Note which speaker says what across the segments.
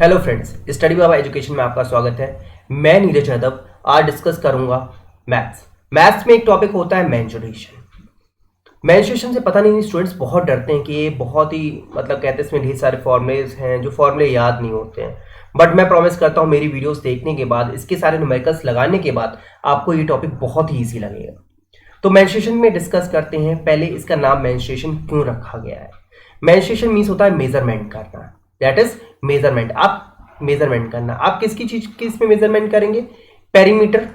Speaker 1: Hello friends, study बाबा education में आपका स्वागत है। मैं नीरज यादव आज डिस्कस करूंगा मैथ्स में एक टॉपिक होता है मेंस्ट्रुएशन से पता नहीं स्टूडेंट्स बहुत डरते हैं कि ये बहुत ही कहते हैं इसमें ढेर सारे फॉर्मूलेज हैं जो फॉर्मूले याद नहीं होते हैं। बट मैं प्रॉमिस करता हूँ मेरी वीडियोस देखने के बाद, इसके सारे न्यूमेरिकल्स लगाने के बाद आपको ये टॉपिक बहुत ही ईजी लगेगा। तो मेंस्ट्रुएशन में डिस्कस करते हैं। पहले इसका नाम मेंस्ट्रुएशन क्यों रखा गया है। मेंस्ट्रुएशन मीन्स होता है मेजरमेंट करना, दैट इज मेजरमेंट। आप मेजरमेंट करना, आप किसकी चीज किस में मेजरमेंट करेंगे? पेरीमीटर,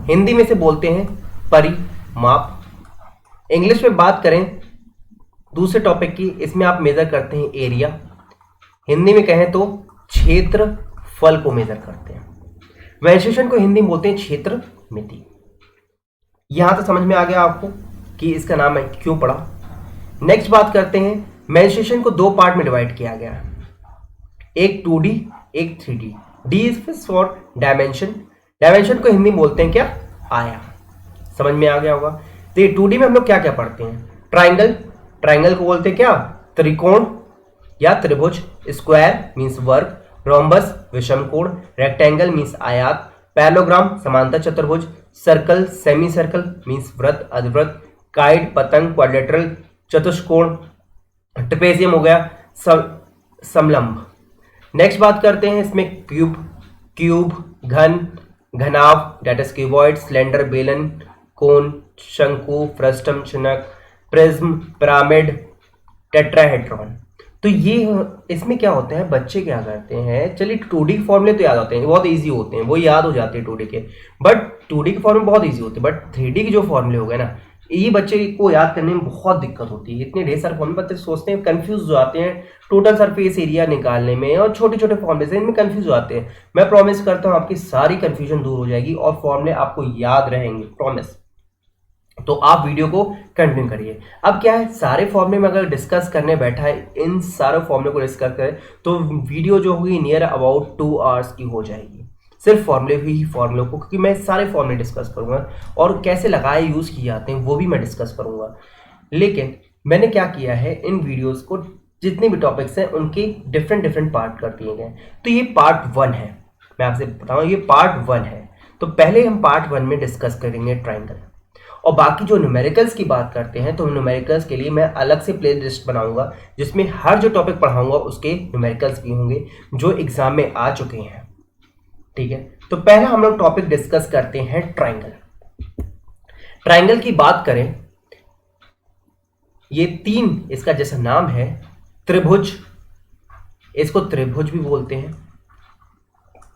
Speaker 1: हिंदी में से बोलते हैं परिमाप। इंग्लिश में बात करें दूसरे टॉपिक की, इसमें आप मेजर करते हैं एरिया। हिंदी में कहें तो क्षेत्रफल को मेजर करते हैं। मेंस्ट्रुएशन को हिंदी में बोलते हैं क्षेत्र मिति। यहां तक समझ में आ गया आपको कि इसका नाम है क्यों पड़ा। नेक्स्ट बात करते हैं, मेंस्ट्रुएशन को दो पार्ट में डिवाइड किया गया है, एक 2D एक 3D। D is for dimension. Dimension को हिंदी में बोलते हैं क्या? आयाम। समझ में आ गया होगा। तो ये 2D में हम लोग क्या क्या पढ़ते हैं? ट्राइंगल, ट्राइंगल को बोलते हैं क्या? त्रिकोण या त्रिभुज। स्क्वायर मीन्स वर्ग, रोम्बस विषमकोण, रेक्टेंगल मीन्स आयत, पैरेललोग्राम समांतर चतुर्भुज, सर्कल सेमी सर्कल मीन्स वृत्त अर्धवृत्त, काइट पतंग क्वाड्रिलेटरल चतुष्कोण, ट्रेपेजियम हो गया समलंब। नेक्स्ट बात करते हैं इसमें क्यूब, घन, घनाभ दैट इज क्यूबॉइड, स्लेंडर बेलन, कोन, शंकु, फ्रस्टम चनक, प्रिज्म, पिरामिड, टेट्राहेड्रॉन। तो ये इसमें क्या होता है, बच्चे क्या करते हैं, चलिए 2D फॉर्मूले तो याद होते हैं, बहुत इजी होते हैं, वो याद हो जाते हैं 2D के। बट 2D के फॉर्मूले बहुत इजी होते हैं, बट 3D के जो फॉर्मूले हो गए ना, ये बच्चे को याद करने में बहुत दिक्कत होती है। इतने ढेर सारे फॉर्मूले बच्चे सोचते हैं, कंफ्यूज हो जाते हैं टोटल सरफेस एरिया निकालने में, और छोटे छोटे फॉर्मूले से इनमें कंफ्यूज हो जाते हैं। मैं प्रॉमिस करता हूँ आपकी सारी कंफ्यूजन दूर हो जाएगी और फॉर्मूले आपको याद रहेंगे, प्रॉमिस। तो आप वीडियो को कंटिन्यू करिए। अब क्या है, सारे फॉर्मूले में अगर डिस्कस करने बैठा है, इन सारे फॉर्मूले को डिस्कस करें तो वीडियो जो होगी नियर अबाउट 2 आवर्स की हो जाएगी, सिर्फ फॉर्मूले ही फॉर्मूले को, क्योंकि मैं सारे फॉर्मूले डिस्कस करूंगा और कैसे लगाए यूज किए जाते हैं वो भी मैं डिस्कस करूंगा। लेकिन मैंने क्या किया है, इन वीडियोस को जितने भी टॉपिक्स हैं उनके डिफरेंट पार्ट कर दिए गए। तो ये पार्ट 1 है, मैं आपसे बताऊं ये पार्ट 1 है। तो पहले हम पार्ट 1 में डिस्कस करेंगे ट्राइंगल, और बाकी जो न्यूमेरिकल्स की बात करते हैं तो न्यूमेरिकल्स के लिए मैं अलग से प्ले लिस्ट बनाऊंगा, जिसमें हर जो टॉपिक पढ़ाऊंगा उसके न्यूमेरिकल्स भी होंगे जो एग्जाम में आ चुके हैं। ठीक है, तो पहला हम लोग टॉपिक डिस्कस करते हैं ट्राइंगल। ट्राइंगल की बात करें, ये 3, इसका जैसा नाम है त्रिभुज, इसको त्रिभुज भी बोलते हैं,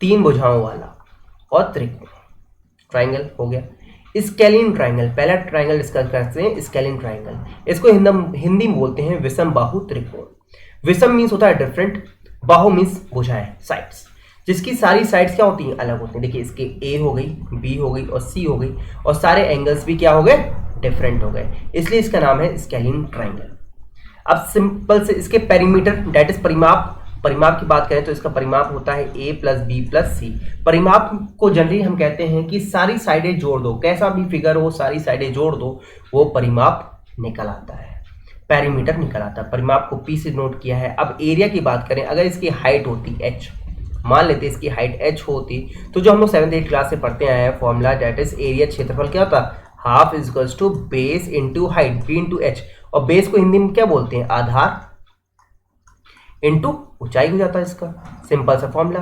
Speaker 1: 3 भुजाओं वाला, और त्रिकोण। ट्राइंगल हो गया। स्केलिन ट्राइंगल, पहला ट्राइंगल डिस्कस करते हैं स्केलिन ट्राइंगल। इसको हिंदी में बोलते हैं विषम बाहु त्रिकोण। विषम मीन्स होता है डिफरेंट, बाहु मीन्स भुजाएं, साइड्स, जिसकी सारी साइड्स क्या होती हैं? अलग होती हैं। देखिए इसके ए हो गई, बी हो गई और सी हो गई, और सारे एंगल्स भी क्या हो गए? डिफरेंट हो गए, इसलिए इसका नाम है स्केलिन ट्राइंगल। अब सिंपल से इसके पेरीमीटर दैट इज परिमाप की बात करें तो इसका परिमाप होता है a + b + c। परिमाप को जनरली हम कहते हैं कि सारी साइडें जोड़ दो, कैसा भी फिगर हो सारी साइडें जोड़ दो, वो परिमाप निकल आता है, पेरीमीटर निकल आता है। परिमाप को p से नोट किया है। अब एरिया की बात करें, अगर इसकी हाइट होती h, मान लेते हैं इसकी हाइट h होती, तो जो हम लोग 7th 8th क्लास से पढ़ते आए हैं फॉर्मूला दैट इज एरिया, क्षेत्रफल क्या होता? Half is to base into height, b into h, और बेस को हिंदी में क्या बोलते हैं? आधार इंटू ऊंचाई हो जाता है इसका, सिंपल सा फॉर्मूला।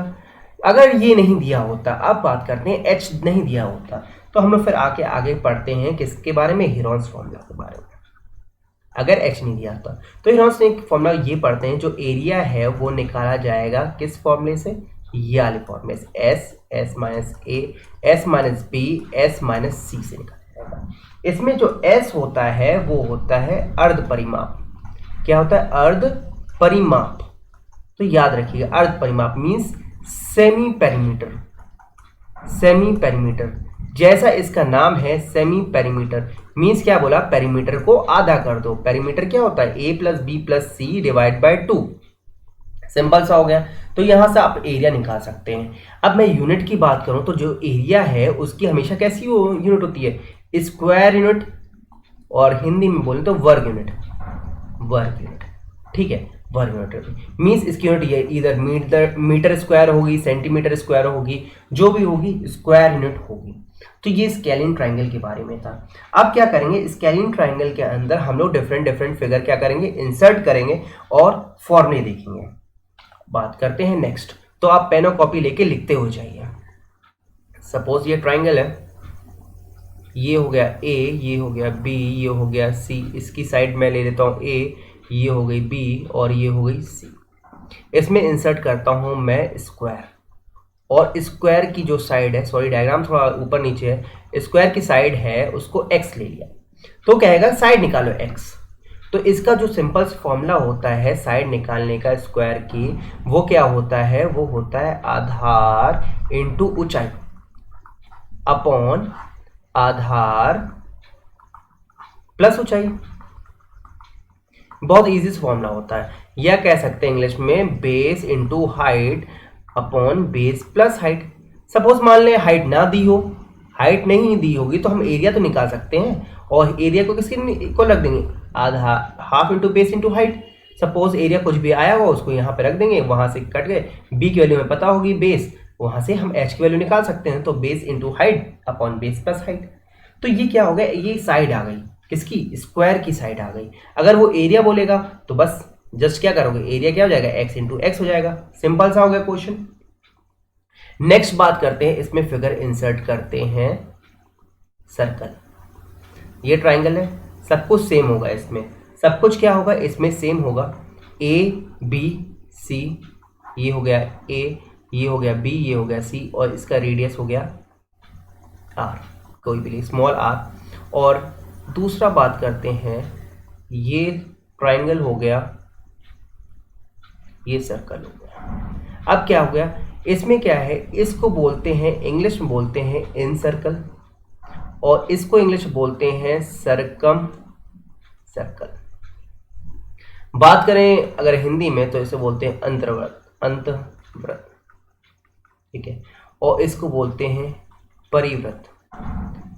Speaker 1: अगर ये नहीं दिया होता, अब बात करते हैं h नहीं दिया होता, तो हम लोग फिर आगे पढ़ते हैं किसके बारे में? हेरॉन्स फॉर्मूला के बारे में। अगर h नहीं दिया होता तो हेरॉन्स ने फॉर्मूला ये पढ़ते हैं, जो एरिया है वो निकाला जाएगा किस फॉर्मूले से? ये वाले फॉर्मूले से, s - a s - b s - c से निकाला जाएगा। इसमें जो s होता है वो होता है अर्ध परिमाप। क्या होता है? अर्ध परिमाप। तो याद रखिएगा, अर्ध परिमाप means semi perimeter. Semi perimeter, जैसा इसका नाम है सेमी पेरीमीटर मीन्स क्या बोला? पेरीमीटर को आधा कर दो। पेरीमीटर क्या होता है? a + b + c / 2। सिंपल सा हो गया। तो यहां से आप एरिया निकाल सकते हैं। अब मैं यूनिट की बात करूं तो जो एरिया है उसकी हमेशा कैसी यूनिट होती है? स्क्वायर यूनिट, और हिंदी में बोले तो वर्ग यूनिट। ठीक है, वर्ग मीटर। मीन्स इसकी यूनिट ये इधर मीटर स्क्वायर होगी, सेंटीमीटर स्क्वायर होगी, जो भी होगी स्क्वायर यूनिट होगी। तो ये स्केलिन ट्राइंगल के बारे में था। अब क्या करेंगे, स्केलिन ट्राइंगल के अंदर हम लोग डिफरेंट डिफरेंट फिगर क्या करेंगे, इंसर्ट करेंगे और फॉर्मूले देखेंगे। बात करते हैं नेक्स्ट। तो आप पेन और कॉपी लेके लिखते हो जाइए। सपोज ये ट्राइंगल है, ये हो गया ए, ये हो गया बी, ये हो गया सी, इसकी साइड में ले लेता हूँ ए, ये हो गई बी और ये हो गई सी। इसमें इंसर्ट करता हूँ मैं स्क्वायर, और स्क्वायर की जो साइड है, सॉरी डायग्राम थोड़ा ऊपर नीचे है, स्क्वायर की साइड है उसको एक्स ले लिया, तो कहेगा साइड निकालो एक्स। तो इसका जो सिंपल फॉर्मूला होता है साइड निकालने का स्क्वायर की, वो क्या होता है, वो होता है आधार इंटू ऊंचाई अपॉन आधार प्लस ऊंचाई। बहुत इजी फॉर्मूला होता है, या कह सकते हैं इंग्लिश में base into height upon base plus height. Suppose मान लें हाइट ना दी हो, हाइट नहीं दी होगी तो हम एरिया तो निकाल सकते हैं, और एरिया को किसके को रख देंगे, आधा half into base into height. Suppose area कुछ भी आया हुआ उसको यहाँ पे रख देंगे, वहां से कट गए, बी की वैल्यू में पता होगी बेस, वहां से हम एच की वैल्यू निकाल सकते हैं, तो base into height upon base plus height. तो ये क्या हो गया, ये साइड आ गई किसकी, स्क्वायर की साइड आ गई। अगर वो एरिया बोलेगा तो बस जस्ट क्या करोगे, एरिया क्या हो जाएगा, एक्स इंटू एक्स हो जाएगा। सिंपल सा हो गया क्वेश्चन। नेक्स्ट बात करते हैं, इसमें फिगर इंसर्ट करते हैं सर्कल। ये ट्राइंगल है, सब कुछ सेम होगा इसमें, सब कुछ क्या होगा इसमें सेम होगा, ए बी सी, ये हो गया ए, ये हो गया बी, ये हो गया सी, और इसका रेडियस हो गया आर, कोई भी स्मॉल आर। और दूसरा बात करते हैं, ये ट्राइंगल हो गया, ये सर्कल हो गया। अब क्या हो गया, इसमें क्या है, इसको बोलते हैं इंग्लिश में बोलते हैं इन सर्कल, और इसको इंग्लिश बोलते हैं सरकम सर्कल। बात करें अगर हिंदी में तो इसे बोलते हैं अंतर्वृत्त, अंतवृत्त, ठीक है, और इसको बोलते हैं परिवृत्त।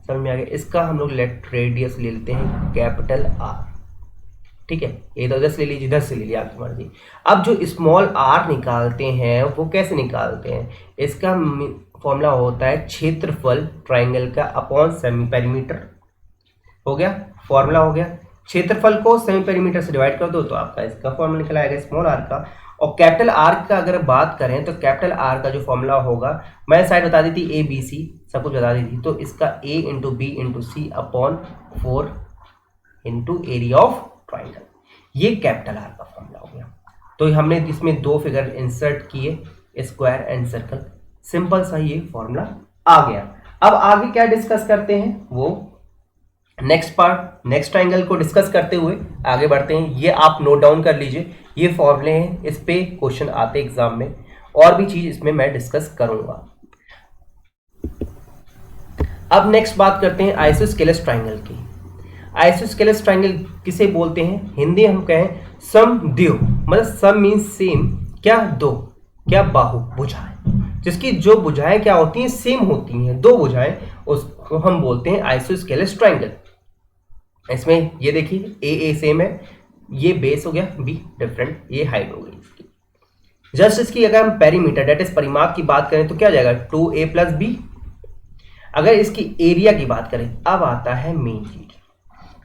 Speaker 1: समझ में आ गया। इसका हम लोग लेट रेडियस ले लेते हैं कैपिटल आर, ठीक है, ये तो इधर से ले लीजिए, इधर से ले लिया, आपकी मर्जी। अब जो स्मॉल आर निकालते हैं वो कैसे निकालते हैं, इसका फॉर्मूला होता है क्षेत्रफल ट्राइंगल का अपॉन सेमी पेरीमीटर। हो गया, फॉर्मूला हो गया, क्षेत्रफल को सेमी पेरीमीटर से डिवाइड कर दो तो आपका इसका फॉर्मूला निकल आएगा स्मॉल आर का। और कैपिटल आर का अगर बात करें तो कैपिटल आर का जो फॉर्मूला होगा, मैंने साइड बता दी थी ए बी सी, सब कुछ बता दी थी, तो इसका A into B into C upon 4 into area of triangle. ये कैपिटल आर का फॉर्मूला हो गया। तो हमने इसमें दो फिगर इंसर्ट किए, स्क्वायर एंड सर्कल, सिंपल सा ये फॉर्मूला आ गया। अब आगे क्या डिस्कस करते हैं, वो नेक्स्ट पार्ट, नेक्स्ट ट्राइंगल को डिस्कस करते हुए आगे बढ़ते हैं। ये आप नोट डाउन कर लीजिए, ये फॉर्मूले हैं, इस पे क्वेश्चन आते एग्जाम में, और भी चीज इसमें मैं डिस्कस करूंगा। अब नेक्स्ट बात करते हैं आइसोस्केलेस ट्राइंगल की। आइसोस्केलेस ट्राइंगल किसे बोलते हैं, हिंदी हम कहें समद्वियो, मतलब सम मीन्स सेम, क्या दो, क्या बाहु, भुजाएं, जिसकी जो भुजाएं क्या होती हैं, सेम होती हैं, दो भुजाएं, उसको हम बोलते हैं आइसोस्केलेस ट्राइंगल। इसमें ये देखिए ए सेम है, ये बेस हो गया, बी डिफरेंट, ये हाइट हो गई इसकी। जस्ट इसकी अगर हम पेरीमीटर डेट इज परिमाप की बात करें तो क्या जाएगा 2a प्लस बी। अगर इसकी एरिया की बात करें, अब आता है मेन चीज,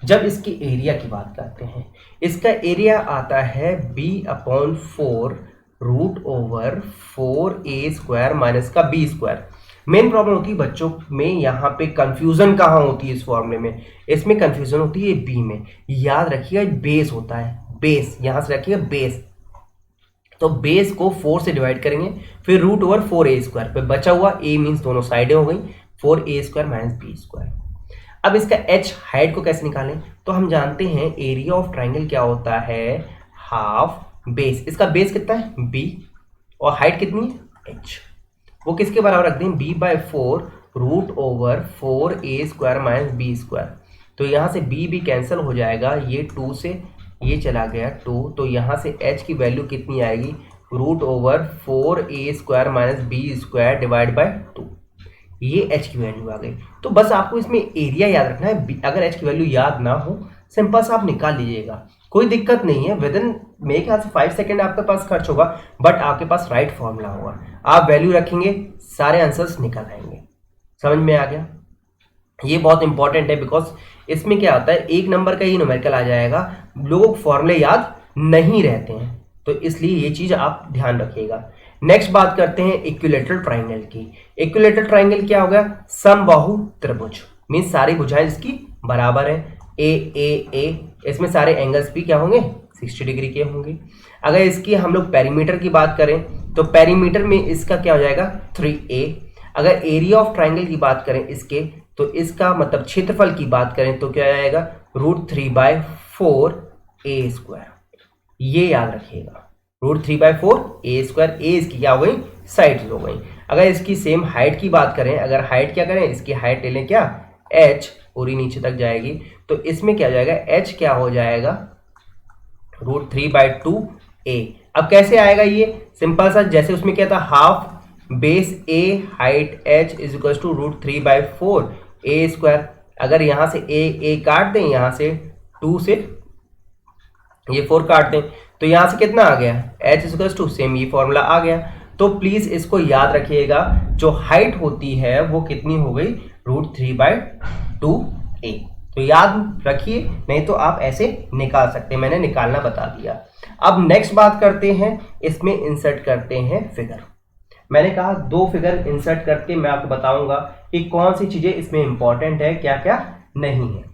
Speaker 1: जब इसकी एरिया की बात करते हैं, इसका एरिया आता है b upon 4 root over 4a square minus का b स्क्वायर। मेन प्रॉब्लम होती है बच्चों में, यहाँ पे कंफ्यूजन कहाँ होती है इस फॉर्मूले में, इसमें कंफ्यूजन होती है बी में। याद रखिएगा बेस होता है, बेस यहाँ से रखिएगा बेस, तो बेस को 4 से डिवाइड करेंगे, फिर रूट ओवर 4a स्क्वायर पे बचा हुआ a मीन्स दोनों साइडें हो गई 4a square minus b square. अब इसका h हाइट को कैसे निकालें, तो हम जानते हैं एरिया ऑफ ट्राइंगल क्या होता है, हाफ बेस, इसका बेस कितना है b और हाइट कितनी है h, वो किसके बराबर रख दें b by 4 root over 4a square minus b square. तो यहाँ से b भी कैंसिल हो जाएगा, ये 2 से ये चला गया 2, तो यहाँ से h की वैल्यू कितनी आएगी, root over 4a square minus b square divide by 2, ये h की वैल्यू आ गई। तो बस आपको इसमें एरिया याद रखना है, अगर h की वैल्यू याद ना हो सिंपल सा आप निकाल लीजिएगा, कोई दिक्कत नहीं है। विद इन मेरे ख्याल से 5 सेकेंड आपके पास खर्च होगा, बट आपके पास राइट फॉर्मूला होगा, आप वैल्यू रखेंगे, सारे आंसर्स निकल आएंगे। समझ में आ गया? ये बहुत इंपॉर्टेंट है, बिकॉज इसमें क्या आता है, एक नंबर का ही न्यूमेरिकल आ जाएगा, लोगों को फॉर्मूले याद नहीं रहते हैं, तो इसलिए ये चीज आप ध्यान रखिएगा। नेक्स्ट बात करते हैं इक्विलेटरल ट्राइंगल की। इक्विलेटरल ट्राइंगल क्या हो गया? समबाहु त्रिभुज, मीन सारी भुजाएं इसकी बराबर है, ए, इसमें सारे एंगल्स भी क्या होंगे? 60 डिग्री के होंगे। अगर इसकी हम लोग पेरीमीटर की बात करें तो पेरीमीटर में इसका क्या हो जाएगा? 3a। अगर एरिया ऑफ ट्राइंगल की बात करें इसके, तो इसका मतलब क्षेत्रफल की बात करें तो क्या आएगा? √3/4a²। ये याद रखिएगा, √3/4a²। ए इसकी क्या हो गई? साइड्स हो गई। अगर इसकी सेम हाइट की बात करें, अगर हाइट क्या करें, इसकी हाइट ले लें क्या? h, पूरी नीचे तक जाएगी, तो इसमें क्या हो जाएगा? h क्या हो जाएगा? √3/2a। अब कैसे आएगा ये? सिंपल सा, जैसे उसमें क्या था, हाफ बेस a हाइट h is equal to √3/4a²। अगर यहां से a काट दें, यहां से 2 से ये 4 काट दें, तो यहां से कितना आ गया? h is equal to, same ये फॉर्मूला आ गया। तो प्लीज इसको याद रखिएगा, जो हाइट होती है वो कितनी हो गई? √3/2a। तो याद रखिए, नहीं तो आप ऐसे निकाल सकते हैं, मैंने निकालना बता दिया। अब नेक्स्ट बात करते हैं, इसमें इंसर्ट करते हैं फिगर। मैंने कहा 2 फिगर इंसर्ट करके मैं आपको बताऊंगा कि कौन सी चीजें इसमें इंपॉर्टेंट है, क्या क्या नहीं है।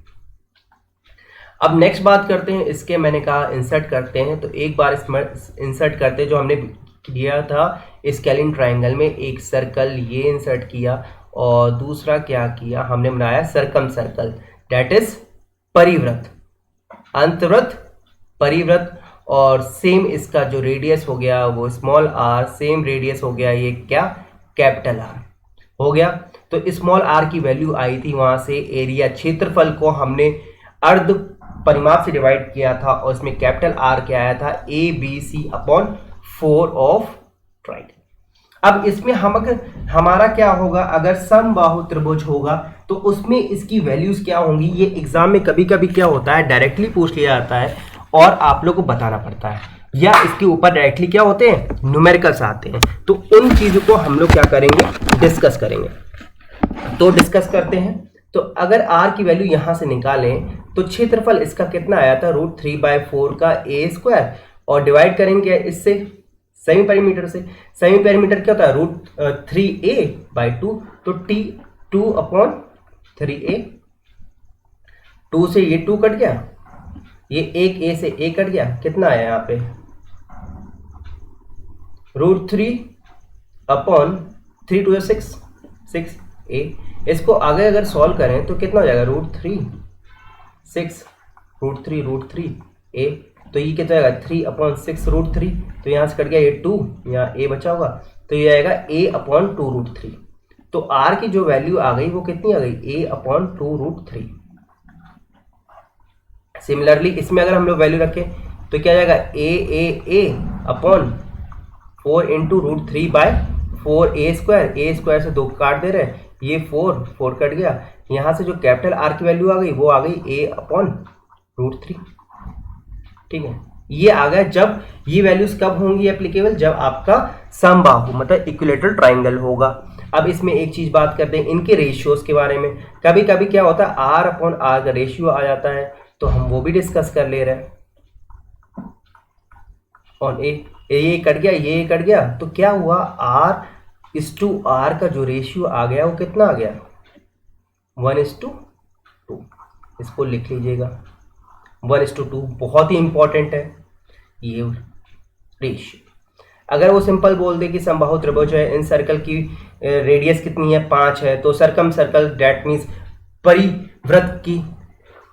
Speaker 1: अब नेक्स्ट बात करते हैं इसके, मैंने कहा इंसर्ट करते हैं, तो एक बार इसमें इंसर्ट करते हैं, जो हमने किया था स्केलिन ट्राइंगल में, एक सर्कल ये इंसर्ट किया, और दूसरा क्या किया हमने, बनाया सर्कम सर्कल, दैट इज परिवृत्त, अंतवृत्त, परिवृत्त। और सेम इसका जो रेडियस हो गया वो स्मॉल r, सेम रेडियस हो गया ये क्या? कैपिटल R हो गया। तो स्मॉल r की वैल्यू आई थी वहां से, एरिया क्षेत्रफल को हमने अर्ध परिमाप से डिवाइड किया था, और इसमें कैपिटल R क्या आया था? ABC/4 of triangle. अब इसमें हम अगर हमारा क्या होगा, अगर समबाहु त्रिभुज होगा तो उसमें इसकी वैल्यूज क्या होंगी, ये एग्जाम में कभी कभी क्या होता है, डायरेक्टली पूछ लिया जाता है और आप लोग को बताना पड़ता है, या इसके ऊपर डायरेक्टली क्या होते हैं, न्यूमेरिकल्स आते हैं। तो उन चीजों को हम लोग क्या करेंगे, डिस्कस करेंगे। तो डिस्कस करते हैं। तो अगर r की वैल्यू यहां से निकालें तो क्षेत्रफल इसका कितना आया था? √3/4 का a², और डिवाइड करेंगे इससे सेमी पेरीमीटर से। सेमी पेरीमीटर क्या होता है? √3a/2, तो t2/3a। 2 से ये 2 कट गया, ये एक a से a कट गया, कितना आया यहाँ पे? √3/3 2 6, 6a। इसको आगे अगर सॉल्व करें तो कितना हो जाएगा? √3 √3a। तो ये कितना आएगा? 3/6 √3, तो यहाँ से कट गया ये 2, यहाँ a बचा होगा, तो ये आएगा a/2 √3। तो r की जो वैल्यू आ गई वो कितनी आ गई? a/2 √3। सिमिलरली इसमें अगर हम लोग वैल्यू रखें तो क्या जाएगा? a/4 इंटू √3/4a², a² से 2 काट दे रहे हैं, ये 4 कट गया, यहाँ से जो कैपिटल R की वैल्यू आ गई वो आ गई a/√3। ठीक है, ये आ गया। जब ये वैल्यूज कब होंगी एप्लीकेबल? जब आपका समबाहु मतलब इक्विलेटरल ट्राइंगल होगा। अब इसमें एक चीज बात करते हैं इनके रेशियोज के बारे में। कभी कभी क्या होता है, R/R का रेशियो आ जाता है, तो हम वो भी डिस्कस कर ले रहे हैं। और ये कट गया, ये कट गया, तो क्या हुआ? R/R का जो रेशियो आ गया वो कितना आ गया? 1:2। इसको लिख लीजिएगा, 1:2 बहुत ही इंपॉर्टेंट है ये रेशियो। अगर वो सिंपल बोल दे कि समबाहु त्रिभुज है, इन सर्कल की रेडियस कितनी है? 5 है, तो सरकम सर्कल दैट मीन्स परिवृत्त की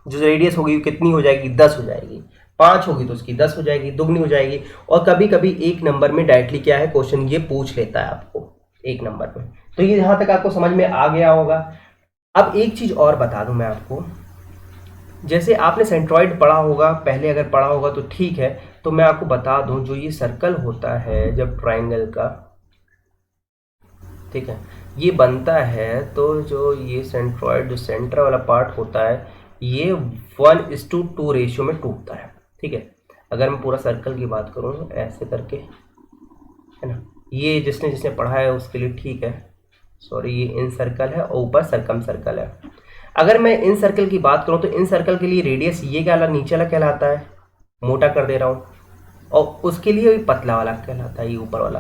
Speaker 1: जो रेडियस होगी कितनी हो जाएगी? 10 हो जाएगी। 5 होगी तो उसकी 10 हो जाएगी, दुगनी हो जाएगी। और कभी कभी एक नंबर में डायरेक्टली क्या है क्वेश्चन ये पूछ लेता है आपको एक नंबर में। तो ये यहाँ तक आपको समझ में आ गया होगा। अब एक चीज और बता दूं मैं आपको, जैसे आपने सेंट्रॉइड पढ़ा होगा पहले, अगर पढ़ा होगा तो ठीक है, तो मैं आपको बता दूं जो ये सर्कल होता है जब ट्राइंगल का, ठीक है, ये बनता है, तो जो ये सेंट्रॉइड जो सेंटर वाला पार्ट होता है ये 1:2 रेशियो में टूटता है। ठीक है, अगर मैं पूरा सर्कल की बात करूँ ऐसे करके, है ना, ये जिसने जिसने पढ़ा है उसके लिए ठीक है, सॉरी ये इन सर्कल है और ऊपर सर्कम सर्कल है। अगर मैं इन सर्कल की बात करूं तो इन सर्कल के लिए रेडियस ये क्या नीचे वाला कहलाता है, मोटा कर दे रहा हूं, और उसके लिए पतला वाला कहलाता है ये ऊपर वाला,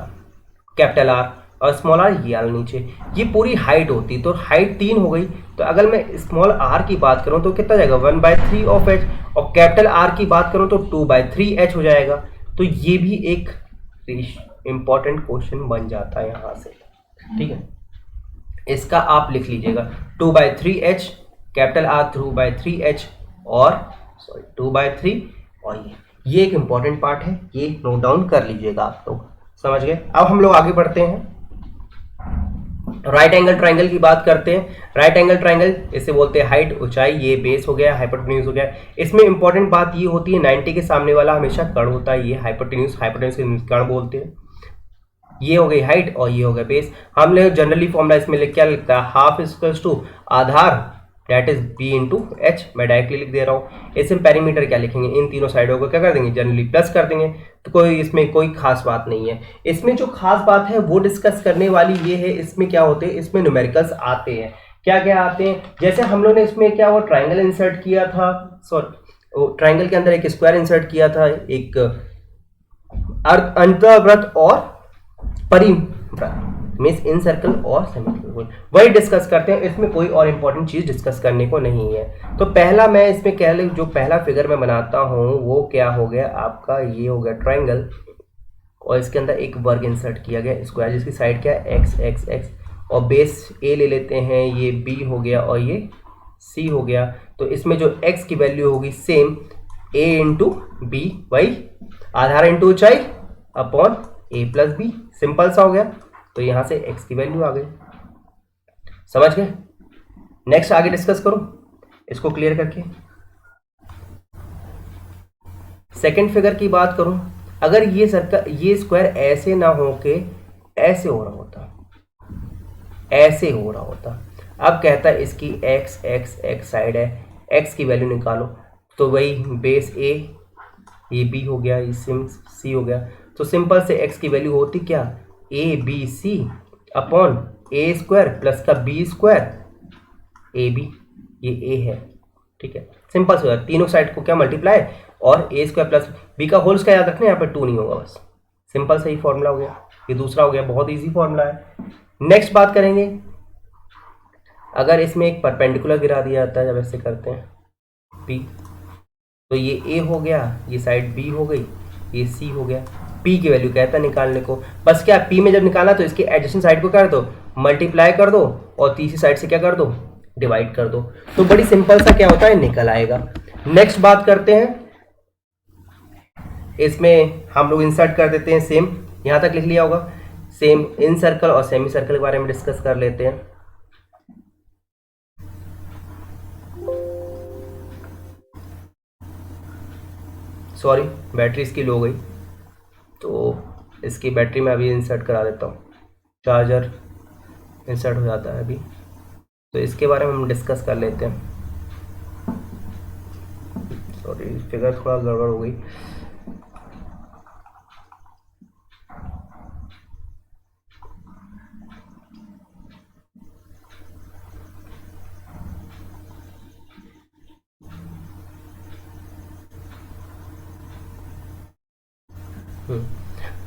Speaker 1: कैपिटल आर, और स्मॉल आर ये वाला नीचे। ये पूरी हाइट होती, तो हाइट 3 हो गई। तो अगर मैं स्मॉल आर की बात करूं तो कितना जाएगा 1/3 ऑफ एच, और कैपिटल आर की बात करूं तो 2/3 एच हो जाएगा। तो ये भी एक इंपॉर्टेंट क्वेश्चन बन जाता है यहाँ से। ठीक है, इसका आप लिख लीजिएगा 2/3 एच, कैपिटल आर 2/3 एच, और सॉरी 2/3, और ये एक इंपॉर्टेंट पार्ट है, ये नोट डाउन कर लीजिएगा आप लोग, समझ गए। अब हम लोग आगे बढ़ते हैं, राइट एंगल ट्राइंगल की बात करते हैं। राइट एंगल ट्राइंगल इसे बोलते हैं हाइट, ऊंचाई, ये बेस हो गया, हाइपोटेन्यूज हो गया। इसमें इंपॉर्टेंट बात ये होती है 90 के सामने वाला हमेशा कर्ण होता है, ये हाइपोटेन्यूज, हाइपोटेन्यूज कर्ण बोलते हैं। ये हो गई हाइट और ये हो गया बेस। हमने जनरली फॉर्मूला इसमें क्या लिखता है, हाफ इक्वल्स टू आधार that is B into H, मैं डायरेक्टली लिख दे रहा हूँ। इसमें पेरीमीटर क्या लिखेंगे, इन तीनों साइडों को क्या कर देंगे, जनरली प्लस कर देंगे। तो कोई इसमें कोई खास बात नहीं है। इसमें जो खास बात है वो डिस्कस करने वाली ये है, इसमें क्या होते हैं, इसमें न्यूमेरिकल्स आते हैं। क्या क्या आते हैं, जैसे हम लोग ने इसमें क्या वो ट्राइंगल इंसर्ट किया था, सॉरी ट्राइंगल के अंदर एक स्क्वायर इंसर्ट किया था, एक अंतःवृत्त और परिवृत्त, मीन्स इन सर्कल और सेमी सर्कल, वही डिस्कस करते हैं। इसमें कोई और इंपॉर्टेंट चीज डिस्कस करने को नहीं है। तो पहला मैं इसमें कह ले, जो पहला फिगर मैं बनाता हूं वो क्या हो गया आपका, ये हो गया ट्राइंगल, और इसके अंदर एक वर्ग इंसर्ट किया गया स्क्वायर, जिसकी साइड क्या है एक्स एक्स एक्स, और बेस ए ले लेते हैं, ये बी हो गया और ये सी हो गया। तो इसमें जो एक्स की वैल्यू होगी सेम ए इंटू बी, वही आधार इंटू ऊंचाई अपॉन ए प्लस बी, सिंपल सा हो गया। तो यहां से x की वैल्यू आ गई, समझ गए। नेक्स्ट आगे डिस्कस करूं इसको क्लियर करके। सेकंड फिगर की बात करूं, अगर ये सर्कल, ये स्क्वायर ऐसे ना हो के ऐसे हो रहा होता, ऐसे हो रहा होता, अब कहता है इसकी x x x साइड है, x की वैल्यू निकालो, तो वही बेस a, ये b हो गया, ये c हो गया। तो सिंपल से x की वैल्यू होती क्या, A B C upon A square plus का बी स्क्वायर, ए बी, ये ए है, ठीक है, सिंपल से तीनों साइड को क्या मल्टीप्लाई, और ए स्क्वायर प्लस बी का होल स्क्वायर याद रखना, यहाँ पे 2 नहीं होगा, बस सिंपल से ही फॉर्मूला हो गया। ये दूसरा हो गया, बहुत इजी फॉर्मूला है। नेक्स्ट बात करेंगे, अगर इसमें एक परपेंडिकुलर गिरा दिया जाता है, जब ऐसे करते हैं पी, तो ये ए हो गया, ये साइड बी हो गई, ये सी हो गया। पी की वैल्यू कहता है निकालने को, बस क्या पी में जब निकालना तो इसके एडजेसेंट साइड को कर दो, मल्टीप्लाई कर दो, और तीसरी साइड से क्या कर दो, डिवाइड कर दो। तो बड़ी सिंपल सा क्या होता है, निकल आएगा। नेक्स्ट बात करते हैं, इसमें हम लोग इंसर्ट कर देते हैं सेम, यहां तक लिख लिया होगा, सेम इन सर्कल और सेमी सर्कल के बारे में डिस्कस कर लेते हैं। सॉरी बैटरी इसकी लो गई, तो इसकी बैटरी में अभी इंसर्ट करा देता हूँ, चार्जर इंसर्ट हो जाता है अभी, तो इसके बारे में हम डिस्कस कर लेते हैं। सॉरी फिगर थोड़ा गड़बड़ हो गई।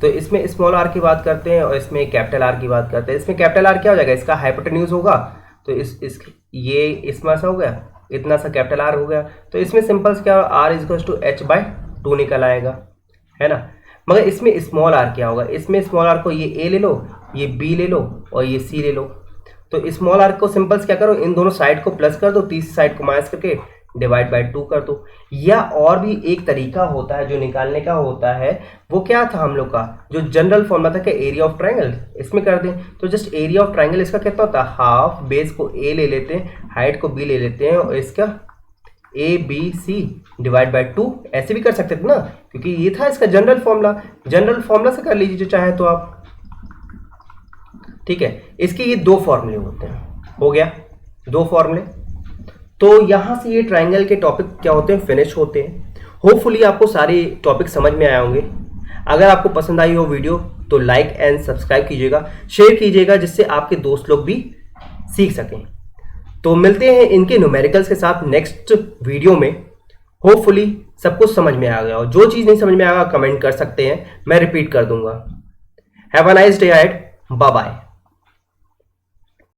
Speaker 1: तो इसमें स्मॉल आर की बात करते हैं और इसमें कैपिटल आर की बात करते हैं। इसमें कैपिटल आर क्या हो जाएगा, इसका हाइपोटेन्यूज होगा, तो इस ये इसमें सा हो गया, इतना सा कैपिटल आर हो गया। तो इसमें सिंपल से क्या आर इक्वल्स टू h/2 निकल आएगा, है ना। मगर इसमें स्मॉल आर क्या होगा, इसमें स्मॉल आर को ये ए ले लो, ये बी ले लो और ये सी ले लो। तो स्मॉल आर को सिंपल से क्या करो, इन दोनों साइड को प्लस कर दो, तीसरी साइड को माइनस करके डिवाइड बाय 2 कर दो। या और भी एक तरीका होता है जो निकालने का होता है, वो क्या था हम लोग का जो जनरल फॉर्मूला था कि एरिया ऑफ ट्राइंगल, इसमें कर दें तो जस्ट एरिया ऑफ ट्राइंगल इसका कितना होता है, हाफ, बेस को ए ले लेते हैं, हाइट को बी ले लेते हैं, और इसका A B C divide by 2, ऐसे भी कर सकते थे ना, क्योंकि ये था इसका जनरल फॉर्मूला। जनरल फॉर्मूला से कर लीजिए जो चाहे तो आप, ठीक है। इसके ये 2 फॉर्मूले होते हैं, हो गया 2 फॉर्मूले। तो यहाँ से ये ट्राइंगल के टॉपिक क्या होते हैं, फिनिश होते हैं। होपफुली आपको सारे टॉपिक समझ में आए होंगे। अगर आपको पसंद आई हो वीडियो तो लाइक एंड सब्सक्राइब कीजिएगा, शेयर कीजिएगा, जिससे आपके दोस्त लोग भी सीख सकें। तो मिलते हैं इनके न्यूमेरिकल्स के साथ नेक्स्ट वीडियो में। होपफुली सब कुछ समझ में आ गया हो। जो चीज़ नहीं समझ में आएगा कमेंट कर सकते हैं, मैं रिपीट कर दूंगा। Have a nice day ahead, bye bye.